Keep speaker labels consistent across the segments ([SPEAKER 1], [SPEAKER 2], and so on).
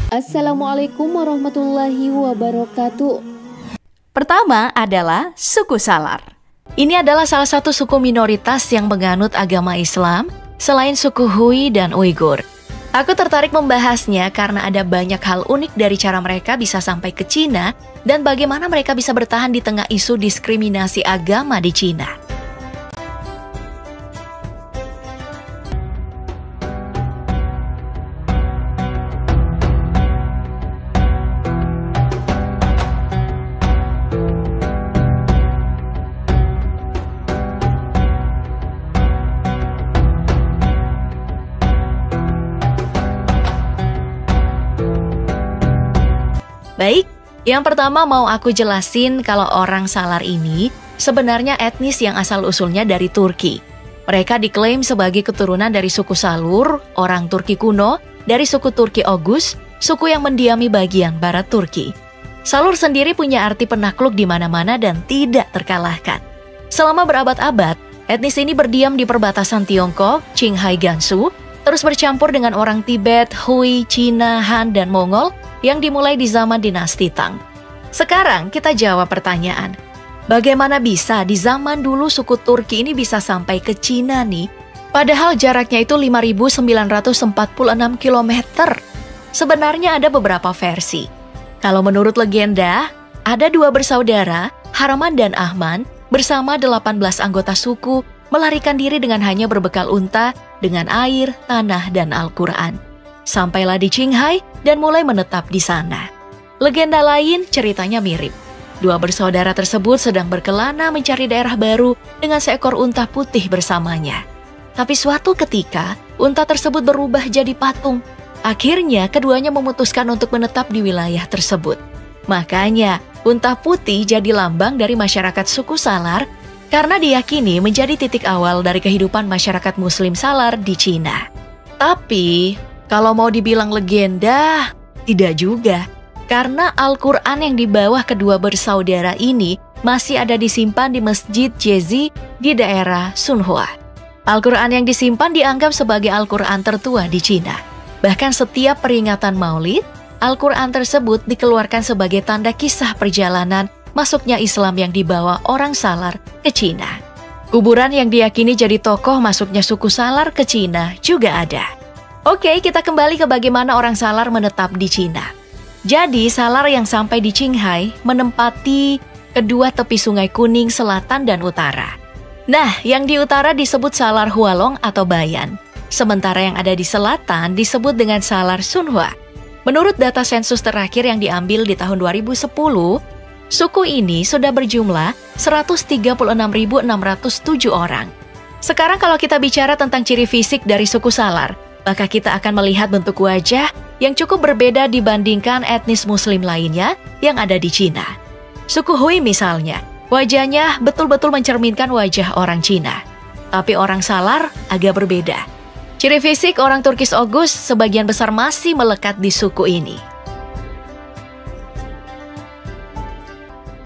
[SPEAKER 1] Assalamualaikum warahmatullahi wabarakatuh.
[SPEAKER 2] Pertama adalah suku Salar. Ini adalah salah satu suku minoritas yang menganut agama Islam selain suku Hui dan Uighur. Aku tertarik membahasnya karena ada banyak hal unik dari cara mereka bisa sampai ke Cina dan bagaimana mereka bisa bertahan di tengah isu diskriminasi agama di Cina. Baik, yang pertama mau aku jelasin kalau orang Salar ini sebenarnya etnis yang asal-usulnya dari Turki. Mereka diklaim sebagai keturunan dari suku Salur, orang Turki kuno, dari suku Turki Oghuz, suku yang mendiami bagian barat Turki. Salur sendiri punya arti penakluk di mana-mana dan tidak terkalahkan. Selama berabad-abad, etnis ini berdiam di perbatasan Tiongkok, Qinghai Gansu, terus bercampur dengan orang Tibet, Hui, Cina, Han, dan Mongol yang dimulai di zaman dinasti Tang. Sekarang kita jawab pertanyaan, bagaimana bisa di zaman dulu suku Turki ini bisa sampai ke Cina nih? Padahal jaraknya itu 5.946 km. Sebenarnya ada beberapa versi. Kalau menurut legenda, ada dua bersaudara, Haraman dan Ahman, bersama 18 anggota suku, melarikan diri dengan hanya berbekal unta, dengan air, tanah, dan Al-Quran. Sampailah di Qinghai dan mulai menetap di sana. Legenda lain ceritanya mirip. Dua bersaudara tersebut sedang berkelana mencari daerah baru dengan seekor unta putih bersamanya. Tapi suatu ketika, unta tersebut berubah jadi patung. Akhirnya, keduanya memutuskan untuk menetap di wilayah tersebut. Makanya, unta putih jadi lambang dari masyarakat suku Salar karena diyakini menjadi titik awal dari kehidupan masyarakat Muslim Salar di Cina. Tapi, kalau mau dibilang legenda, tidak juga. Karena Al-Quran yang di bawah kedua bersaudara ini masih ada disimpan di Masjid Jezi di daerah Sunhua. Al-Quran yang disimpan dianggap sebagai Al-Quran tertua di Cina. Bahkan setiap peringatan Maulid, Al-Quran tersebut dikeluarkan sebagai tanda kisah perjalanan masuknya Islam yang dibawa orang Salar ke Cina. Kuburan yang diyakini jadi tokoh masuknya suku Salar ke Cina juga ada. Oke, kita kembali ke bagaimana orang Salar menetap di Cina. Jadi, Salar yang sampai di Qinghai menempati kedua tepi Sungai Kuning selatan dan utara. Nah, yang di utara disebut Salar Hualong atau Bayan. Sementara yang ada di selatan disebut dengan Salar Sunhua. Menurut data sensus terakhir yang diambil di tahun 2010, suku ini sudah berjumlah 136.607 orang. Sekarang kalau kita bicara tentang ciri fisik dari suku Salar, maka kita akan melihat bentuk wajah yang cukup berbeda dibandingkan etnis Muslim lainnya yang ada di Cina. Suku Hui misalnya, wajahnya betul-betul mencerminkan wajah orang Cina. Tapi orang Salar agak berbeda. Ciri fisik orang Turkis Oghuz sebagian besar masih melekat di suku ini.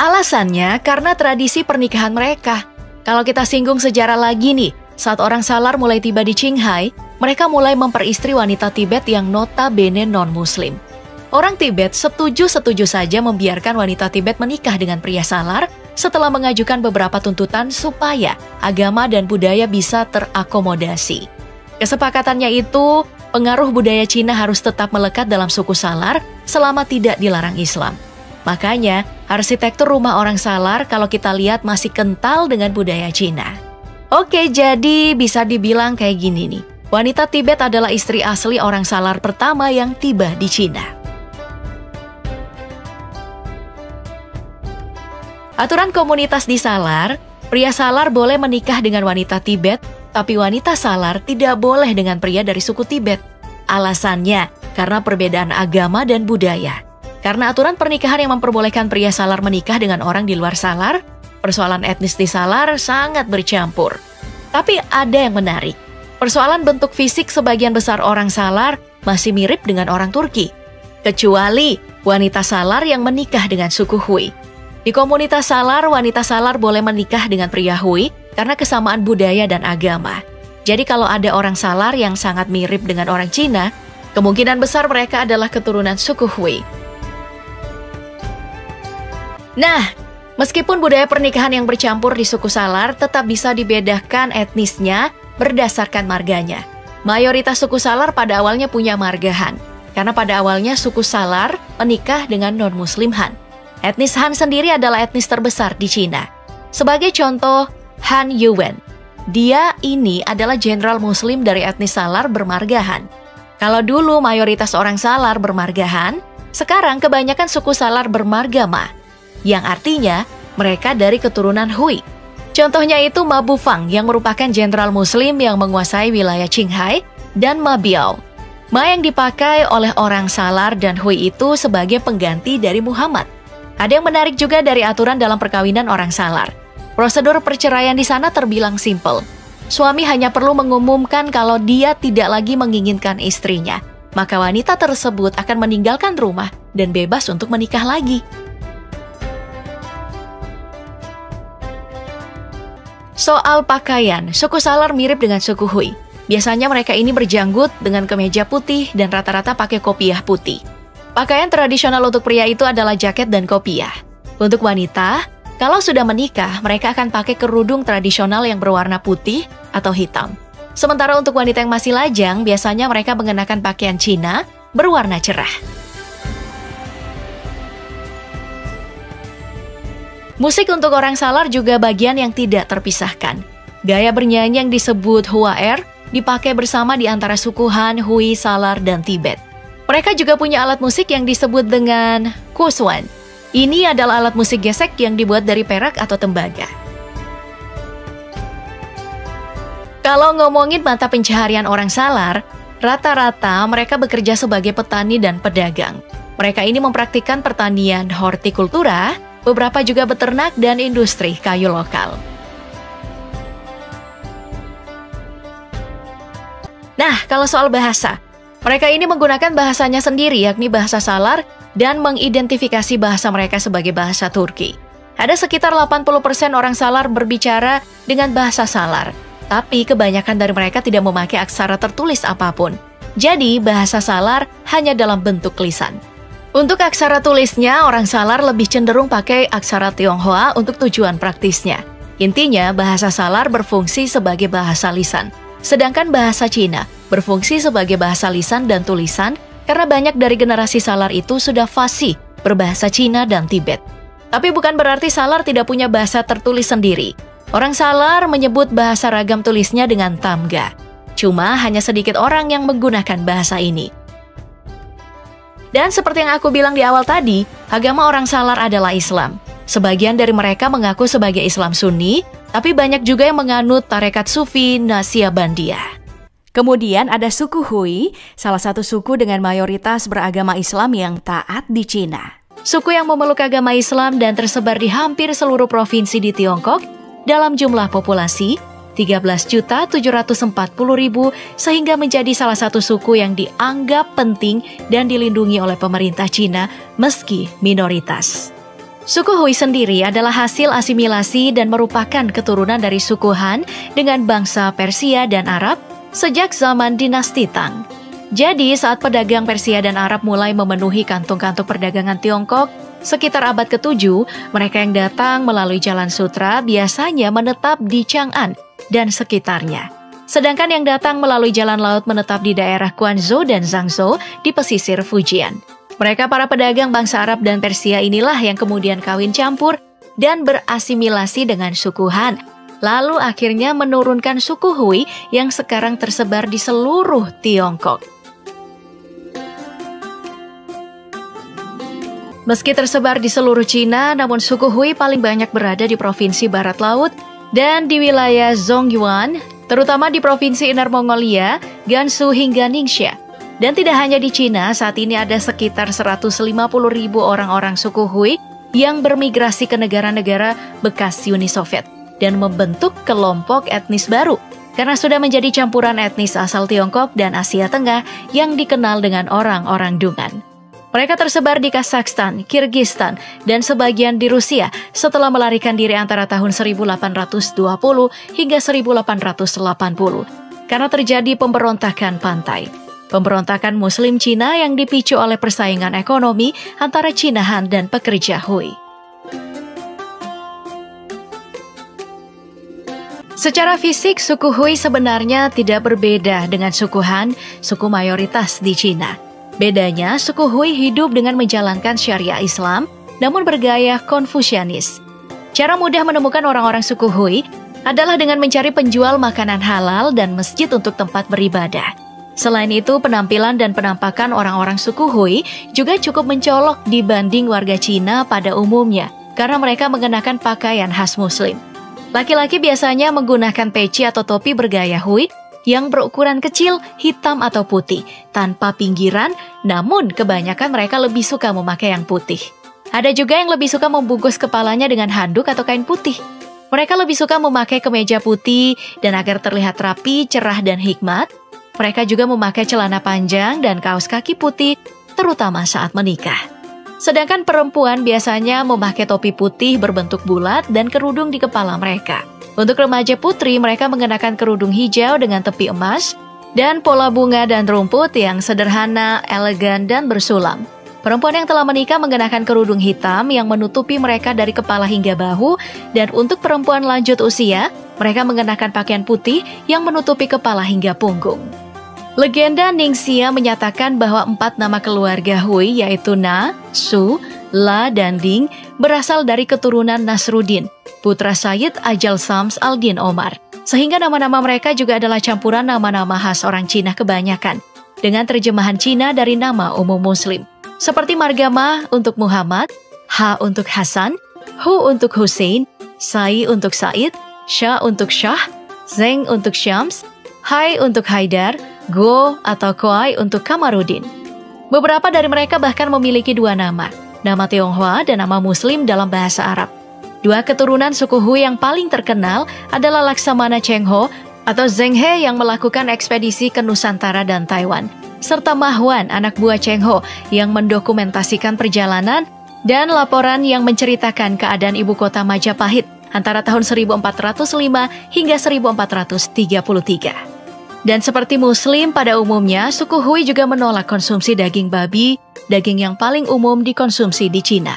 [SPEAKER 2] Alasannya karena tradisi pernikahan mereka. Kalau kita singgung sejarah lagi nih, saat orang Salar mulai tiba di Qinghai, mereka mulai memperistri wanita Tibet yang notabene non-Muslim. Orang Tibet setuju-setuju saja membiarkan wanita Tibet menikah dengan pria Salar setelah mengajukan beberapa tuntutan supaya agama dan budaya bisa terakomodasi. Kesepakatannya itu, pengaruh budaya Cina harus tetap melekat dalam suku Salar selama tidak dilarang Islam. Makanya, arsitektur rumah orang Salar kalau kita lihat masih kental dengan budaya Cina. Oke, jadi bisa dibilang kayak gini nih. Wanita Tibet adalah istri asli orang Salar pertama yang tiba di Cina. Aturan komunitas di Salar, pria Salar boleh menikah dengan wanita Tibet, tapi wanita Salar tidak boleh dengan pria dari suku Tibet. Alasannya, karena perbedaan agama dan budaya. Karena aturan pernikahan yang memperbolehkan pria Salar menikah dengan orang di luar Salar, persoalan etnis di Salar sangat bercampur. Tapi ada yang menarik. Persoalan bentuk fisik sebagian besar orang Salar masih mirip dengan orang Turki. Kecuali wanita Salar yang menikah dengan suku Hui. Di komunitas Salar, wanita Salar boleh menikah dengan pria Hui karena kesamaan budaya dan agama. Jadi kalau ada orang Salar yang sangat mirip dengan orang Cina, Kemungkinan besar mereka adalah keturunan suku Hui. Nah, meskipun budaya pernikahan yang bercampur di suku Salar tetap bisa dibedakan etnisnya berdasarkan marganya. Mayoritas suku Salar pada awalnya punya marga Han, karena pada awalnya suku Salar menikah dengan non-Muslim Han. Etnis Han sendiri adalah etnis terbesar di Cina. Sebagai contoh, Han Yuwen. Dia ini adalah jenderal Muslim dari etnis Salar bermarga Han. Kalau dulu mayoritas orang Salar bermarga Han, sekarang kebanyakan suku Salar bermarga Ma, yang artinya mereka dari keturunan Hui. Contohnya itu Ma Bufang yang merupakan jenderal Muslim yang menguasai wilayah Qinghai dan Ma Biao. Ma yang dipakai oleh orang Salar dan Hui itu sebagai pengganti dari Muhammad. Ada yang menarik juga dari aturan dalam perkawinan orang Salar. Prosedur perceraian di sana terbilang simpel. Suami hanya perlu mengumumkan kalau dia tidak lagi menginginkan istrinya, maka wanita tersebut akan meninggalkan rumah dan bebas untuk menikah lagi. Soal pakaian, suku Salar mirip dengan suku Hui. Biasanya mereka ini berjanggut dengan kemeja putih dan rata-rata pakai kopiah putih. Pakaian tradisional untuk pria itu adalah jaket dan kopiah. Untuk wanita, kalau sudah menikah, mereka akan pakai kerudung tradisional yang berwarna putih atau hitam. Sementara untuk wanita yang masih lajang, biasanya mereka mengenakan pakaian Cina berwarna cerah. Musik untuk orang Salar juga bagian yang tidak terpisahkan. Gaya bernyanyi yang disebut Hua-er dipakai bersama di antara suku Han, Hui, Salar, dan Tibet. Mereka juga punya alat musik yang disebut dengan Kuswan. Ini adalah alat musik gesek yang dibuat dari perak atau tembaga. Kalau ngomongin mata pencaharian orang Salar, rata-rata mereka bekerja sebagai petani dan pedagang. Mereka ini mempraktikkan pertanian hortikultura, beberapa juga beternak dan industri kayu lokal. Nah, kalau soal bahasa, mereka ini menggunakan bahasanya sendiri, yakni bahasa Salar, dan mengidentifikasi bahasa mereka sebagai bahasa Turki. Ada sekitar 80% orang Salar berbicara dengan bahasa Salar, tapi kebanyakan dari mereka tidak memakai aksara tertulis apapun. Jadi, bahasa Salar hanya dalam bentuk lisan. Untuk aksara tulisnya, orang Salar lebih cenderung pakai aksara Tionghoa untuk tujuan praktisnya. Intinya, bahasa Salar berfungsi sebagai bahasa lisan. Sedangkan bahasa Cina berfungsi sebagai bahasa lisan dan tulisan karena banyak dari generasi Salar itu sudah fasih berbahasa Cina dan Tibet. Tapi bukan berarti Salar tidak punya bahasa tertulis sendiri. Orang Salar menyebut bahasa ragam tulisnya dengan Tamga. Cuma hanya sedikit orang yang menggunakan bahasa ini. Dan seperti yang aku bilang di awal tadi, agama orang Salar adalah Islam. Sebagian dari mereka mengaku sebagai Islam Sunni, tapi banyak juga yang menganut tarekat Sufi Naqsyabandiyah. Kemudian ada suku Hui, salah satu suku dengan mayoritas beragama Islam yang taat di Cina. Suku yang memeluk agama Islam dan tersebar di hampir seluruh provinsi di Tiongkok dalam jumlah populasi 13.740.000 sehingga menjadi salah satu suku yang dianggap penting dan dilindungi oleh pemerintah Cina meski minoritas. Suku Hui sendiri adalah hasil asimilasi dan merupakan keturunan dari suku Han dengan bangsa Persia dan Arab sejak zaman dinasti Tang. Jadi saat pedagang Persia dan Arab mulai memenuhi kantung-kantung perdagangan Tiongkok, sekitar abad ke-7, mereka yang datang melalui Jalan Sutra biasanya menetap di Chang'an dan sekitarnya. Sedangkan yang datang melalui jalan laut menetap di daerah Guangzhou dan Zhangzhou di pesisir Fujian. Mereka para pedagang bangsa Arab dan Persia inilah yang kemudian kawin campur dan berasimilasi dengan suku Han. Lalu akhirnya menurunkan suku Hui yang sekarang tersebar di seluruh Tiongkok. Meski tersebar di seluruh Cina, namun suku Hui paling banyak berada di provinsi Barat Laut dan di wilayah Zhongyuan, terutama di provinsi Inner Mongolia, Gansu hingga Ningxia. Dan tidak hanya di Cina, saat ini ada sekitar 150.000 orang-orang suku Hui yang bermigrasi ke negara-negara bekas Uni Soviet dan membentuk kelompok etnis baru karena sudah menjadi campuran etnis asal Tiongkok dan Asia Tengah yang dikenal dengan orang-orang Dungan. Mereka tersebar di Kazakhstan, Kirgistan, dan sebagian di Rusia setelah melarikan diri antara tahun 1820 hingga 1880 karena terjadi pemberontakan pantai. pemberontakan Muslim Cina yang dipicu oleh persaingan ekonomi antara Cina Han dan pekerja Hui. Secara fisik, suku Hui sebenarnya tidak berbeda dengan suku Han, suku mayoritas di Cina. Bedanya, suku Hui hidup dengan menjalankan syariah Islam, namun bergaya Konfusianis. Cara mudah menemukan orang-orang suku Hui adalah dengan mencari penjual makanan halal dan masjid untuk tempat beribadah. Selain itu, penampilan dan penampakan orang-orang suku Hui juga cukup mencolok dibanding warga Cina pada umumnya, karena mereka mengenakan pakaian khas Muslim. Laki-laki biasanya menggunakan peci atau topi bergaya Hui yang berukuran kecil, hitam atau putih, tanpa pinggiran, namun kebanyakan mereka lebih suka memakai yang putih. Ada juga yang lebih suka membungkus kepalanya dengan handuk atau kain putih. Mereka lebih suka memakai kemeja putih dan agar terlihat rapi, cerah, dan hikmat, mereka juga memakai celana panjang dan kaos kaki putih, terutama saat menikah. Sedangkan perempuan biasanya memakai topi putih berbentuk bulat dan kerudung di kepala mereka. Untuk remaja putri, mereka mengenakan kerudung hijau dengan tepi emas dan pola bunga dan rumput yang sederhana, elegan, dan bersulam. Perempuan yang telah menikah mengenakan kerudung hitam yang menutupi mereka dari kepala hingga bahu, dan untuk perempuan lanjut usia, mereka mengenakan pakaian putih yang menutupi kepala hingga punggung. Legenda Ningxia menyatakan bahwa 4 nama keluarga Hui yaitu Na, Su, La, dan Ding berasal dari keturunan Nasruddin, putra Sayyid Ajal Sams al-Din Omar. Sehingga nama-nama mereka juga adalah campuran nama-nama khas orang Cina kebanyakan, dengan terjemahan Cina dari nama umum Muslim. Seperti Margama untuk Muhammad, Ha untuk Hasan, Hu untuk Hussein, Sai untuk Said, Shah untuk Shah, Zeng untuk Syams, Hai untuk Haidar, Go atau Koai untuk Kamarudin. Beberapa dari mereka bahkan memiliki 2 nama Tionghoa dan nama Muslim dalam bahasa Arab. 2 keturunan suku Hui yang paling terkenal adalah Laksamana Cheng Ho atau Zheng He yang melakukan ekspedisi ke Nusantara dan Taiwan, serta Mahwan, anak buah Cheng Ho, yang mendokumentasikan perjalanan dan laporan yang menceritakan keadaan ibu kota Majapahit antara tahun 1405 hingga 1433. Dan seperti Muslim pada umumnya, suku Hui juga menolak konsumsi daging babi, daging yang paling umum dikonsumsi di Cina.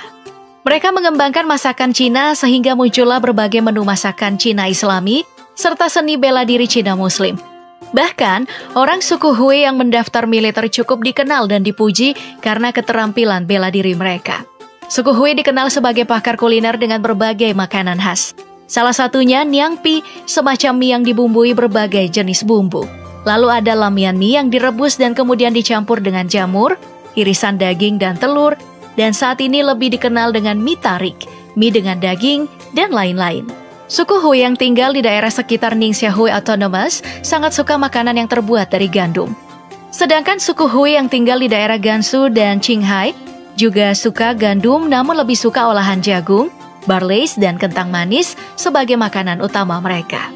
[SPEAKER 2] Mereka mengembangkan masakan Cina sehingga muncullah berbagai menu masakan Cina Islami, serta seni bela diri Cina Muslim. Bahkan, orang suku Hui yang mendaftar militer cukup dikenal dan dipuji karena keterampilan bela diri mereka. Suku Hui dikenal sebagai pakar kuliner dengan berbagai makanan khas. Salah satunya Niang Pi, semacam mie yang dibumbui berbagai jenis bumbu. Lalu ada lamian mie yang direbus dan kemudian dicampur dengan jamur, irisan daging dan telur, dan saat ini lebih dikenal dengan mie tarik, mie dengan daging, dan lain-lain. Suku Hui yang tinggal di daerah sekitar Ningxia Hui Autonomous sangat suka makanan yang terbuat dari gandum. Sedangkan suku Hui yang tinggal di daerah Gansu dan Qinghai juga suka gandum namun lebih suka olahan jagung, barley, dan kentang manis sebagai makanan utama mereka.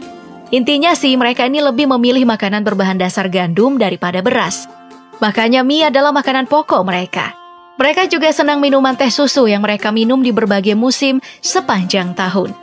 [SPEAKER 2] Intinya sih mereka ini lebih memilih makanan berbahan dasar gandum daripada beras. Makanya mie adalah makanan pokok mereka. Mereka juga senang minuman teh susu yang mereka minum di berbagai musim sepanjang tahun.